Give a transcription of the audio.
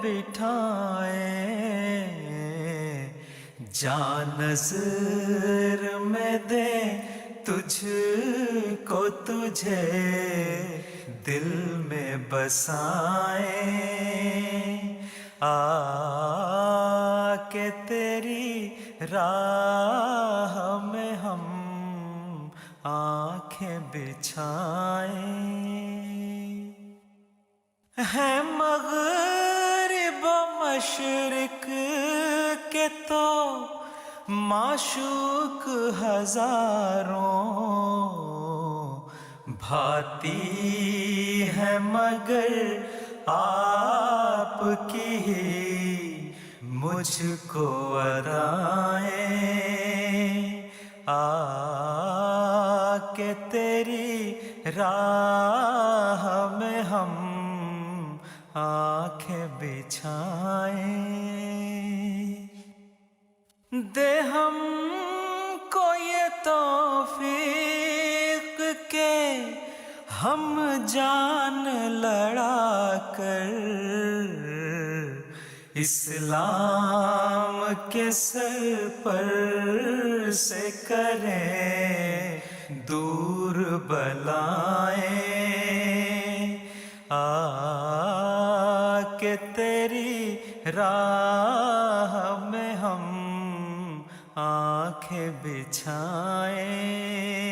بٹھائے، جان نظر میں دے تجھ کو، تجھے دل میں بسائے، آ کے تیری راہ میں ہم آنکھیں بچھائیں، ہے مغرب و مشرق کے تو معشوق ہزاروں، بھاتی ہے مگر آپ کی ہی مجھ کو ادائیں، آ کہ تیری راہ میں ہم آنکھیں بچھائیں، دے ہم کو یہ توفیق کہ ہم جان لڑا کر اسلام کے سر پر سے کریں دور بلائیں، آ کہ تیری راہ میں ہم آنکھیں بچھائیں۔